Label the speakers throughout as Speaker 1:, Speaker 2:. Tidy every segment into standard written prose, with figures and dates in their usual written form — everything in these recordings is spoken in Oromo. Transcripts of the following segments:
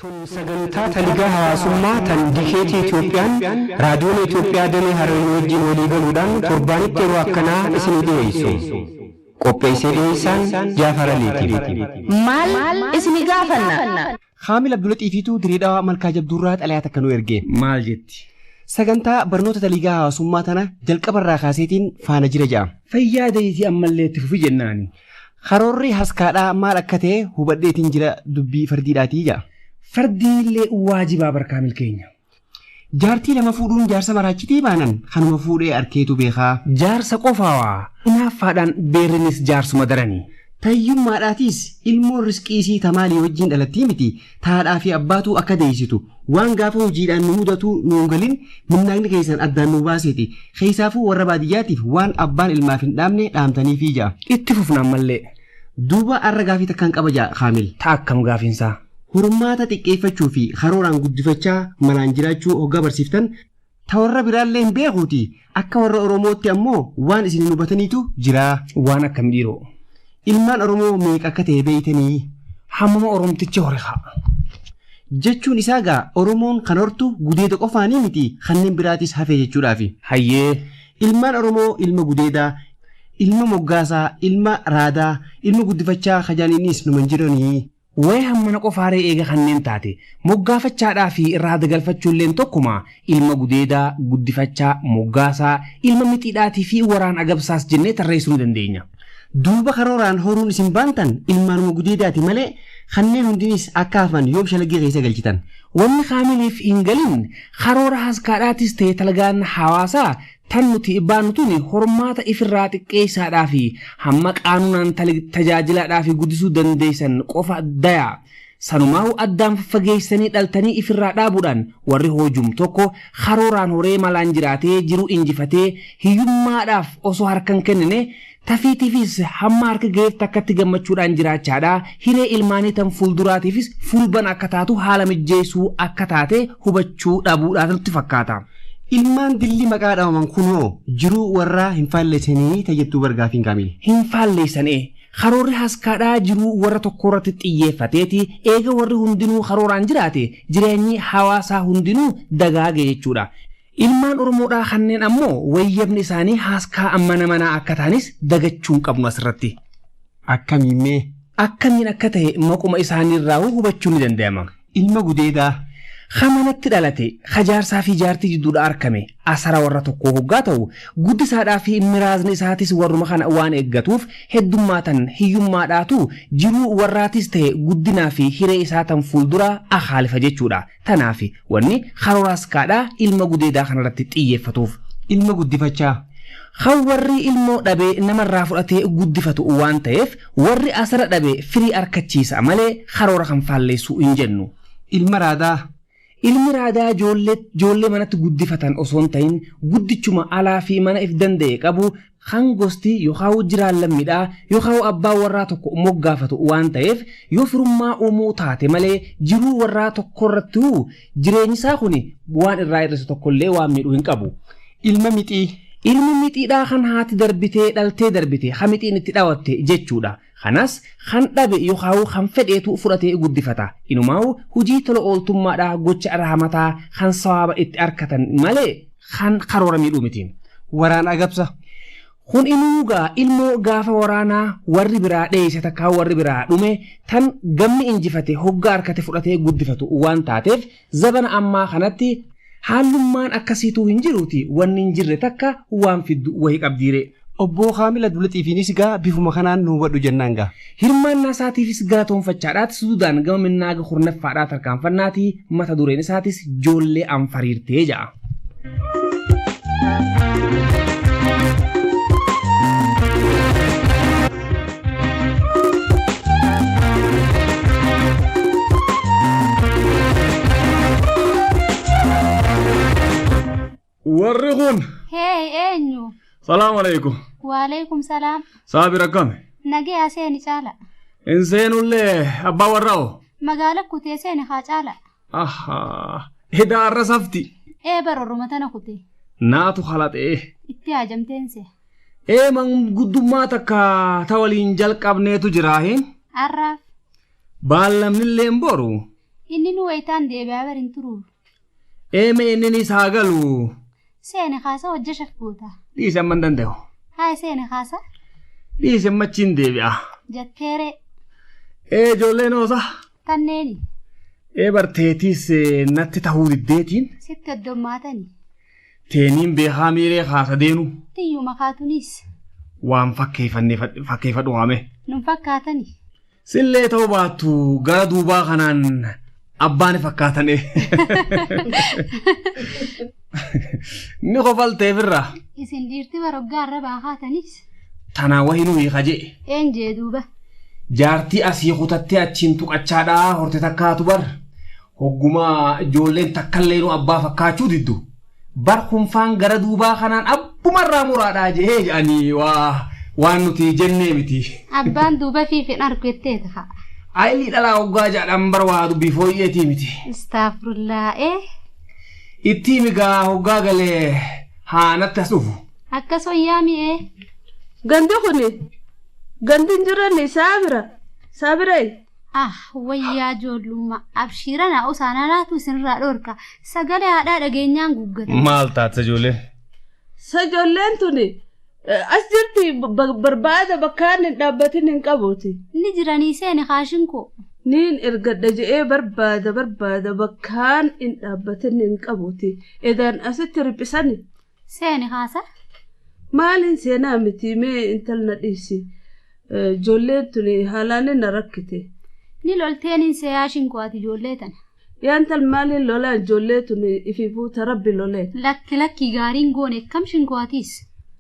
Speaker 1: Tun sagantaa taligaa hawaasummaa tan dikeetii Itoophiyaan raadiyoon Itoophiyaa damee Harargee wajjin walii galuudhaan torbaanitti yeroo akkanaa isinii dhiyeessu. Qopheessee dhiyeessaan Jaafar Aliiti.
Speaker 2: Maal isinii gaafanna?
Speaker 1: Haamil Abdulaxiifiitu diriidhaa malkaa jabduurraa xalayaa takka nu erge.
Speaker 3: Maal jetti?
Speaker 1: Sagantaa barnoota taligaa hawaasummaa tana jalqabarraa kaaseetiin faana jira ja'a.
Speaker 3: Fayyaa dayitii ammallee itti fufi jennaani.
Speaker 1: Karoorri haskaadhaa maal akka ta'e hubadheetiin jira dubbii fardiidhaatii ja'a.
Speaker 3: Fardiillee waajibaa barkaamil keenya.
Speaker 1: Jaartii lama fuudhuun jaarsa maraachitii baanan kanuma fuudhee arkeetu beekaa.
Speaker 3: Jaarsa qofaawaa inaaffaadhaan beerrinis jaarsuma daranii.
Speaker 1: Tayyummaadhaatis ilmoon riskiisii tamaalii wajjin dhalattii miti taadhaa fi abbaatu akka deessitu waan gaafa hojiidhaan nu mudatu nuun galin minnaaqni keessan addaan nu baaseeti keessaafuu warra baadiyyaatiif waan abbaan ilmaaf hin dhaamne dhaamtaniifii ja'a.
Speaker 3: Itti fufnaan mallee.
Speaker 1: Duuba arra gaafii takkaan qaba ja'a Kaamil.
Speaker 3: Akkam gaafiinsaa.
Speaker 1: Hurmaata xiqqeeffachuu fi karooraan guddifachaa malaan jiraachuu hoggaa barsiiftan ta warra biraallee hin beekuuti akka warra Oromootti ammoo waan isin hubataniitu jira.
Speaker 3: Waan akkam dhiiroo.
Speaker 1: Ilmaan Oromoo meeqa akka ta'e beeytanii?
Speaker 3: Hammama Oromticha hore haa.
Speaker 1: Jechuun isaa gaa Oromoon kan hortu gudeeda qofaanii miti kanneen biraatis hafee jechuudhaafi.
Speaker 3: Hayyee.
Speaker 1: Ilmaan Oromoo ilma gudeedaa, ilma moggaasaa, ilma raadaa, ilma guddifachaa kajaaniinis numan jiranii.
Speaker 3: Wayi hammana qofaaree eega kanneen taate moggaafachaadhaa fi raada galfachuulleen tokkuma ilma gudeedaa, guddifachaa, moggaasaa, ilma mixiidhaatii fi waraan agabsaas jennee tarreessuu dandeenya.
Speaker 1: Duuba karooraan horuun isin baantan ilmaanuma gudeedaati malee kanneen hundinis akka hafan yoom shalaggee keessa galchitan.
Speaker 3: Wanni Kaamiliif hin galin karoora haskaadhaatis ta'e talagaan hawaasaa tan nuti baanutuni hormaata ifirraa xiqqeessaadhaa fi hamma qaanuunaan tajaajilaadhaa fi guddisuu dandeessan qofa dayaa. Sanumaa'u addaan faggeessanii dhaltanii ifirraa dhaabuudhaan warri hoojum tokko karooraan horee malaan jiraatee jiru injifatee hiyyummaadhaaf osoo harkan kennine tafiitiifis hamma harka ga'eef takkatti gammachuudhaan jiraachaadhaa hiree ilmaanii tan fuulduraatiifis fulban akka taatu haala mijjeessuu akka taate hubachuu dhabuudhaan nutti fakkaata.
Speaker 1: Ilmaan dilli maqaa dhawaman kunoo jiruu warraa hin faalleessanii tajjattuu bargaafiin Kaamil.
Speaker 3: Hin faalleessanee karoorri haskaadhaa jiruu warra tokko irratti xiyyeeffateeti eega warri hundinuu karooraan jiraate jireenyi hawaasaa hundinuu dagaage jechuudha. Ilmaan Oromoodhaa kanneen ammoo wayyabni isaanii haskaa ammana manaa akka ta'anis dagachuun qabnu asirratti.
Speaker 1: Akkamiin
Speaker 3: akkamiin akka ta'e maquma isaaniirraa hubachuun ni danda'ama.
Speaker 1: Ilma gudeedaa.
Speaker 3: Hamanatti dhalate hajaarsaa fi jaartii jidduudha argame asara warra tokko hoggaa ta'u guddisaadhaa fi miraasni isaatis warruma kana waan eeggatuuf heddummaatan hiyyummaadhaatu jiruu warraatis ta'e guddinaa fi hiree isaatan fuuldura akhaalifa jechuudha. Tanaaf wanni karooraskaadhaa ilma gudeedaa kanarratti xiyyeeffatuuf.
Speaker 1: Ilma guddifachaa.
Speaker 3: Kan warri ilmoo dhabee namarraa fudhatee guddifatu waan ta'eef warri asara dhabee firii arkachiisa malee karoora kan faalleessuu hin jennu.
Speaker 1: Ilma raadaa.
Speaker 3: Ilmi raadaa ijoollee manatti guddifatan osoo hin ta'in guddichuma alaa fi mana if danda'e qabu kan gosti yookaan jiraan lammiidhaa yookaan abbaa warraa tokko moggaafatu waan ta'eef yoo firummaa uumuu taate malee jiruu warraa tokko irratti jireenyi isaa kun waan irraa hir'isu tokkollee waan miidhuu hin qabu.
Speaker 1: Ilma mixii.
Speaker 3: Ilmi mixiidhaa kan haati darbitee dhaltee darbite hamixiin itti dhawatte jechuudha. Kanas kan dhabe yookaan kan fedheetu fudhatee guddifata. Inumaa hojii tola ooltummaadhaa gocha rahmataa kan sawaaba itti argatan malee kan karoora miidhuu miti.
Speaker 1: Waraan agabsa.
Speaker 3: Kun inuugaa ilmoo gaafa waraanaa warri biraa dheesse takkaa warri biraa dhume tan gamni injifate hoggaa harkate fudhatee guddifatu waan taateef zabana ammaa kanatti haalummaan akkasiituu hin jiruuti wanni hin jirre takka waan fiddu wayii qabdiire.
Speaker 1: Obbo Kaamil Abdulaxiifiinis gaa bifuma kanaan nu hubadhu jennaan gaa.
Speaker 3: Hirmaannaa isaatiifis galatoonfachaadhaati Suudaan gama minnaaga hurnaffaadhaa tarkaanfannaatii mata dureen isaatis ijoollee anfariirtee ja'a.
Speaker 4: Warri kun.
Speaker 2: Hey, eenyu.
Speaker 4: Salaam alaikum.
Speaker 2: Waalaikum salaam.
Speaker 4: Saabir akkami?
Speaker 2: Nagee aseeni caala.
Speaker 4: Hin seenullee abbaa warraa'oo?
Speaker 2: Magaala kutee seeni haa caala.
Speaker 4: Hidaarra safti.
Speaker 2: Barorruma tana kutee.
Speaker 4: Naatu halaxee.
Speaker 2: Itti haajamteense.
Speaker 3: Manguddummaa takka ta waliin jalqabneetu jiraahin.
Speaker 2: Arraaf.
Speaker 3: Baallamnillee boru.
Speaker 2: Inni nu wayitaan deebi'aa barin turu.
Speaker 4: Eeme inni saagalu.
Speaker 2: Seeni kaasa hojja shaffuuta.
Speaker 4: Dhiisan man danda'u.
Speaker 2: Haa seeni kaasa.
Speaker 4: Dhiisan machiin deebi'a.
Speaker 2: Jatteere.
Speaker 4: Ijoolleen oosa.
Speaker 2: Tanneeni.
Speaker 4: Barteetiis natti ta'uu diddeetiin.
Speaker 2: Sitti heddommaatani.
Speaker 4: Teeniin beekaa miiree kaasa deenu.
Speaker 2: Tiyyuma kaatunis.
Speaker 4: Waan fakkeeffadhu waame.
Speaker 2: Nun fakkaatani.
Speaker 4: Sillee ta'uu baattu gara duubaa kanaan abbaan fakkaatane. Ni qofalteef irraa.
Speaker 2: Isin dhiirti baroggaa irra baakaatanis.
Speaker 4: Tanaa wahinuu hiika jee.
Speaker 2: Eenjee duuba.
Speaker 4: Jaartii asii kutattee achiin tuqachaadhaa horte takkaatu bar. Hoggumaa ijoolleen takkallee abbaa fakkaachuu diddu. Bar kunfaan gara duubaa kanaan abbumarraa muraadhaa jee jedhanii waan nuti jennee miti.
Speaker 2: Abbaan duuba fiifin argettee ta'a.
Speaker 4: Ayilii dhalaa hoggaa jedhan bar waa dubbii fooyyeetii miti.
Speaker 2: Istaafurullaa'ee.
Speaker 4: Itti migaa hoggaa galee haanatti as dhufu.
Speaker 2: Akkasoo yaami'ee.
Speaker 5: Gandi kuni gandin jiranni saabiree.
Speaker 2: Wayyaa ijoollummaa abshiirana usaanaanaatu isinirraa dhorka sagalee haadhaa dhageenyaan guuggata.
Speaker 4: Maal taatsa ijoolleen?
Speaker 5: Ijoolleen tuni as jirti barbaada bakkaan hin dhaabbatin hin qabuuti.
Speaker 2: Ni jiranii seeni kaashin koo.
Speaker 5: Niin ergadha je'ee barbaada bakkaan hin dhaabbatin hin qabuuti. Edaan asitti riphisani.
Speaker 2: Seeni kaasa?
Speaker 5: Maaliin seenaa miti mee intalna dhiisi. Ijoolleen tuni haalaan na rakkite.
Speaker 2: Ni lolteeniin seeyaashin kooti ijoollee tana.
Speaker 5: Yaantal maaliin lolaan ijoollee tuni ififuuta rabbi loleen.
Speaker 2: Lakki gaariin goone kam shinkootiis.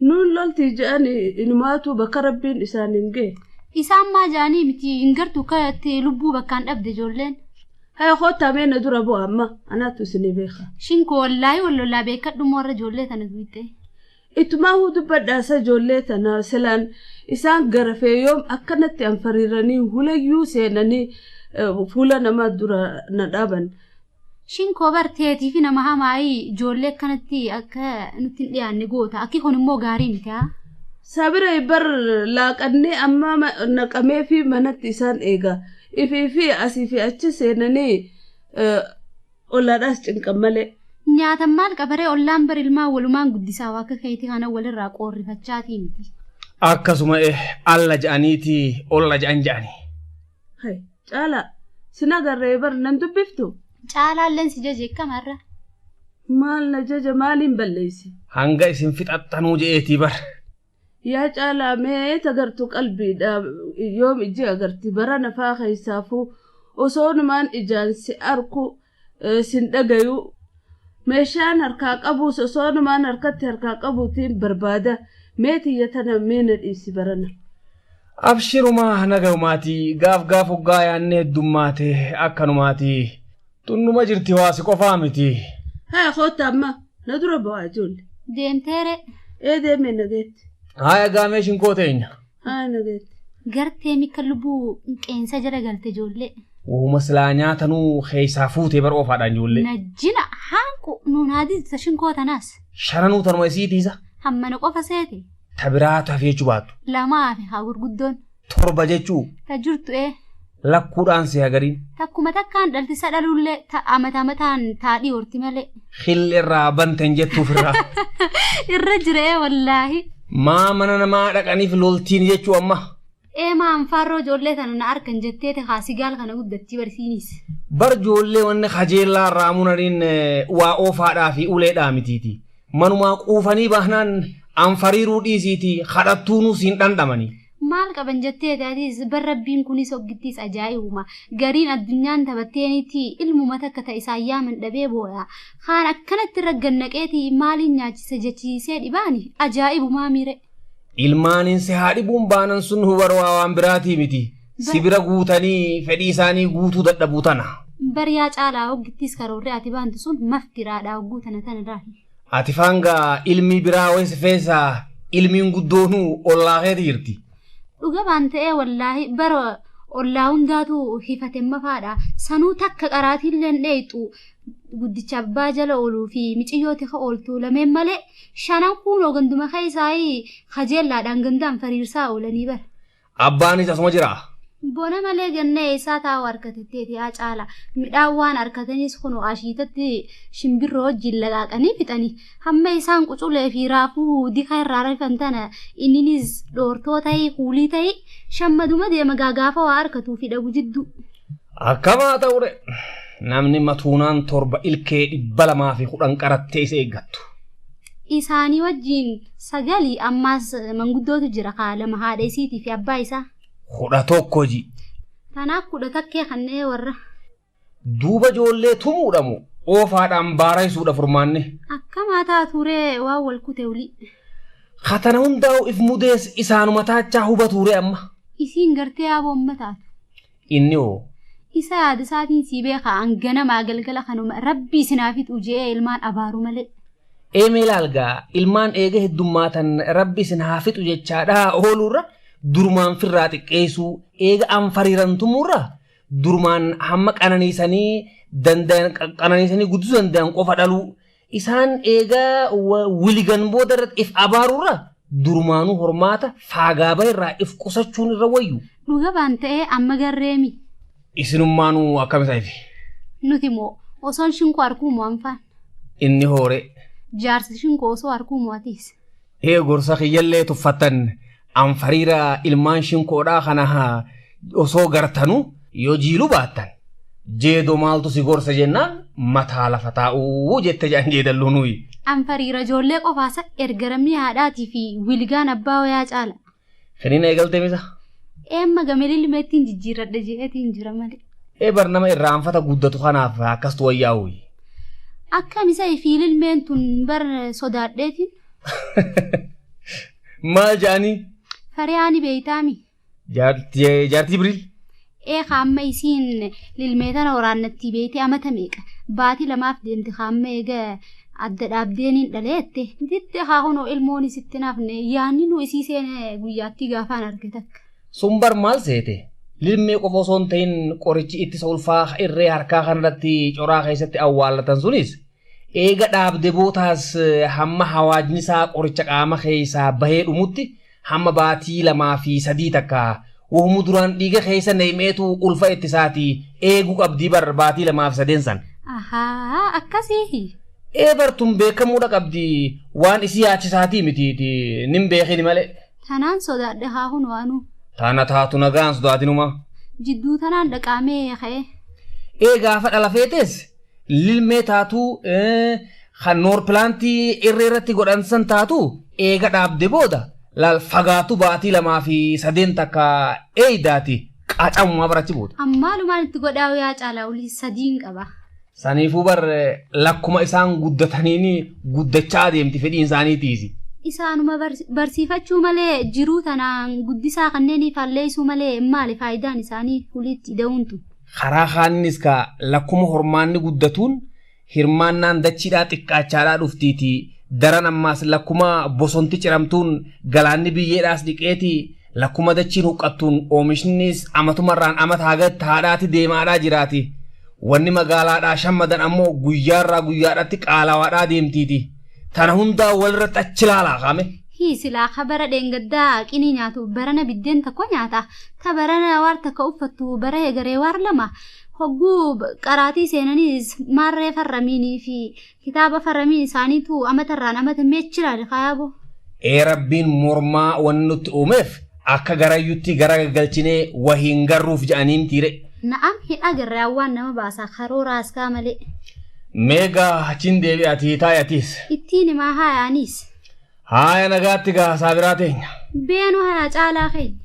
Speaker 5: Nuun loltii je'anii inumaatu bakka rabbiin isaan hin gee.
Speaker 2: Isaan maa jaanii miti hin gartuu kayatti lubbuu bakkaan dhabde ijoolleen.
Speaker 5: Haa kootamee na dura bu'a amma anaatu isinii beeka.
Speaker 2: Shinkoo wallaahi wallolaa beekadhu moorra ijoollee tana duwite.
Speaker 5: Itumaa dubbadhaasa ijoollee tana silaan isaan garafee yoom akkanatti anfariiranii hulayyuu seenanii fuula namaa dura na dhaaban.
Speaker 2: Shinkoo barteetii fi nama hamaayii ijoollee akkanatti akka nutti hin dhiyaanne goota. Akki kun immoo gaarii miti haa?
Speaker 5: Sabiree bar laaqannee amma naqamee fi manatti isaan eega. Ifii fi asii fi achi seenanii ollaadhaas cinqan malee.
Speaker 2: Nyaatan maal qabaree ollaan bar ilmaa walumaan guddisaa akka keetii kana walirraa qoorrifachaatii miti.
Speaker 4: Akkasuma alla ja'aniiti olla ja'an ja'anii.
Speaker 5: Hai caalaa sina garree bar nan dubbiftu.
Speaker 2: Caalaalleen si jaje kamarra.
Speaker 5: Maal na jaja maaliin balleessi?
Speaker 4: Hanga isin fixattanuu je'eetii bar.
Speaker 5: Yaa caalaa mee tagartu qalbiidha yoom iji agarti bara nafaa keessaafuu osoonumaan ijaan si arku sin dhagayu. Meeshaan harkaa qabuus osoonumaan harkatti harkaa qabuutiin barbaada meetiyya tana meena dhiisi barana.
Speaker 4: Abshirumaa nagahumaatii gaaf hoggaa yaannee heddummaate akkanumaatii tunnuma jirti waasi qofaa miti.
Speaker 5: Haa koota amma na dura bu'aa ijoollee.
Speaker 2: Deemteere.
Speaker 5: Deemee nageetti.
Speaker 4: Haaya gaamee shinkoo teenya.
Speaker 5: Haa nageetti.
Speaker 2: Gartee mika lubbuu qeensa jala galte ijoollee.
Speaker 4: Uuma silaa nyaatanuu keessaa fuutee bara ofaadhaan ijoollee.
Speaker 2: Najjina haanku nuun haadisa shinkoo tanaas.
Speaker 4: Shananuu tanuma isiitiisa.
Speaker 2: Hammana qofa seete.
Speaker 4: Tabiraatu hafee jechuu baattu.
Speaker 2: Lamaa fi haa gurguddoon.
Speaker 4: Torba jechuu.
Speaker 2: Ta jirtu
Speaker 4: Lakkuudhaan si hagariin.
Speaker 2: Takkuma takkaan dhaltisa dhalullee mataan taadhii horti malee.
Speaker 4: Xillerraa banteen jettuuf irraa.
Speaker 2: Irra jiree wallaahi.
Speaker 4: Maa mana namaa dhaqaniif loltiin jechuu amma.
Speaker 2: Maan farroo ijoollee tana na arkan jettee haasigaal kana guddattii barsiinis.
Speaker 4: Bar ijoollee wanni kajeellaa raamunariin waa oofaadhaa fi uleedhaa mitiiti. Manumaa quufanii bahnaan anfariiruu dhiisiiti kadhattuunuu siin dhandhamanii.
Speaker 2: Maal qaban jettee taatiis barrabbiin kunis hoggittiis ajaa'ibuma. Gariin addunyaan taphatteeniiti ilmuma takka ta'e isaan yaaman dhabee booda. Kaan akkanatti raggannaqeeti maaliin nyaachisa jechiisee dhibaani ajaa'ibumaa miire.
Speaker 4: Ilmaaniin si haadhibuun baanan sun hubarwaa waan biraatii miti. Sibira guutanii fedhii isaanii guutuu dadhabuu tana.
Speaker 2: Bariyaa caalaa hoggittiis karoorree ati baantu sun maftiraadhaa hogguu tana daahi.
Speaker 4: Ati faangaa ilmii biraa wayisa feesaa ilmiin guddoonuu ollaakeeti jirti.
Speaker 2: Dhuga baan ta'ee wallaahi bara ollaa hundaatu hifatemma faadha. Sanuu takka qaraatilleen dheeyxu guddicha abbaa jala ooluu fi miciyyooti ka ooltu lameen malee shanan kuunoo ganduma keessaa kajeellaadhaan gandaan fariirsaa oolanii bara.
Speaker 4: Abbaanis asuma jira.
Speaker 2: Bona malee gannee isaa taa'u harkatetteeti yaa caala. Midhaan waan harkatanis kunu ashiitatti shimbirroo wajjin laqaaqanii fixanii. Hamma isaan quculee fi raafuu dika irraa rafan tana inninis dhoortoo ta'e kuulii ta'e shammaduma deema gaafa waa harkatuu fi dhabu jiddu.
Speaker 4: Akkamaa ta'ure namni matuunaan torba ilkee 210 qarattee isa eeggattu.
Speaker 2: Isaanii wajjin 9 ammaas manguddootu jira kaalama haadha isiitii fi abbaa isaa.
Speaker 4: 11 ji.
Speaker 2: Tanaaf 11 kannee warra.
Speaker 4: Duuba ijoollee tumuudhamu oofaadhaan baaraisuudha furmaanne.
Speaker 2: Akkamaa taaturee waan wal kute uli.
Speaker 4: Katana hundaa'u if mudees isaanuma taachaa hubature amma.
Speaker 2: Isiin gartee yaaboo taatu.
Speaker 4: Inni hoo.
Speaker 2: Isa yaada isaatiin si beekaa hanganamaa galgala kanuma rabbi isinaafitu ujee ilmaan abaaru malee.
Speaker 4: Eemee laalgaa ilmaan eega heddummaatan rabbi isin haafitu jechaadhaa oolurra. Durmaan firraa xiqqeessuu eega anfariirantumurra durmaan hamma qananiisanii guddisuu danda'an qofa dhaluu isaan eega wiligan booda irratti if abaarurra durmaanuu hormaata faagaaba irraa if qusachuun irra wayyu.
Speaker 2: Dhuga baan ta'ee amma garreemi.
Speaker 4: Isinummaanuu akkam isaa ifi?
Speaker 2: Nuti moo osoon shinkoo harkuu moo anfaan?
Speaker 4: Inni hoore.
Speaker 2: Jaarsi shinkoo osoo harkuu moo atiis?
Speaker 4: Gorsa kiyyallee tuffattan. Anfariira ilmaan shinkoodhaa kana osoo gartanu yoo jiilu baattan jeedoo maaltu si gorsa jennaan mataa lafa taa'uu jette jaan jeedalluu nuyi.
Speaker 2: Anfariira ijoollee qofaasa ergaramni haadhaatii fi wilgaan abbaa wayaa caala.
Speaker 4: Finiin eegaltee misa?
Speaker 2: Eemma gameelli limeettiin jijjiirradha jeetiin jira malee.
Speaker 4: Barnama irraanfata guddatu kanaaf akkastu wayyaa'u.
Speaker 2: Akkamisa fi ilmeen tun bar sodaadheetiin.
Speaker 4: Maal jaanii?
Speaker 2: Fariyaani beeytaami.
Speaker 4: Jaartii Jibriil.
Speaker 2: Hamma isiin lilmeetana waraannatti beeytee amata meeqa. Baatii 2 deemte hamma eega adda dhaabdeeniin dhaleette. Ditti haahunoo ilmoon isitti nafne yaanni nu isii seene guyyaatti gaafaan argatakka.
Speaker 4: Sumbar maal seete? Lilmee qofa osoo hin ta'in qorichi ittisa ulfaa irree harkaa kanarratti coraa keessatti awwaallatan sunis eega dhaabde bootaas hamma hawaajni isaa qoricha qaama keessaa bahee dhumutti hamma baatii 2 fi 3 takka wohumu duraan dhiiga keessa neemeetu ulfa ittisaatii eeguu qabdii bar baatii 2 fi 3 san.
Speaker 2: Akkasii.
Speaker 4: Bartuun beekamuudha qabdi waan isii yaachisaatii mitiiti nin beekini malee.
Speaker 2: Tanaan sodaadhe haahun waanuu.
Speaker 4: Tana taatu nagaan sodaatinuma.
Speaker 2: Jidduu tanaan dhaqaamee ka'e.
Speaker 4: Gaafa dhala feetes lilmee taatu kan noorpilaantii irreerratti godhansan taatu eega dhaabde booda. Laal fagaatu baatii 2 fi 3 takka eeydaati qacamumaa barachi booda.
Speaker 2: Ammaalumaan itti godhaawu yaa caalaa ulii 3 qaba.
Speaker 4: Saniifuu bar lakkuma isaan guddataniin guddachaa adeemti fedhiin isaaniitiisi.
Speaker 2: Isaanuma barsiifachuu malee jiruu tanaan guddisaa kanneeniif halleessuu malee maali faayidaan isaanii uliitti da'uuntu.
Speaker 4: Karaa kaannis ka lakkuma hormaanni guddatuun hirmaannaan dachiidhaa xiqqaachaadhaa dhuftiiti. Daran ammaas lakkuma bosonti ciramtuun galaanni biyyeedhaas dhiqeeti lakkuma dachiin huqqattuun oomishnis amatumarraan amata hagatti haadhaati deemaadhaa jiraati. Wanni magaalaadhaa shammadan ammoo guyyaarraa guyyaadhaatti qaalawaadhaa deemtiiti. Tana hundaa walirratti achi laalaa kaame.
Speaker 2: Silaa kabara dheengaddaa qinii nyaatu barana biddeen tokko nyaata. Ta barana waar takka uffattu bara eegaree waar 2. Hogguu qaraatii seenaniis maarree farramiinii fi kitaaba farramiin isaaniitu amatarraan amata meechiraadha kaayabo.
Speaker 4: Rabbiin mormaa wanni nutti uumeef akka garayyutti gara galchinee wahiin garruuf jedhaniin tiire.
Speaker 2: Na'am hin agarree waan nama baasaa karoora askaa malee.
Speaker 4: Meegaa achiin deebi'atii taayatiis.
Speaker 2: Ittiin himaa haayaanis.
Speaker 4: Haaya nagaatti gaasaa biraa teenya.
Speaker 2: Beenu hayaa caalaa keenya.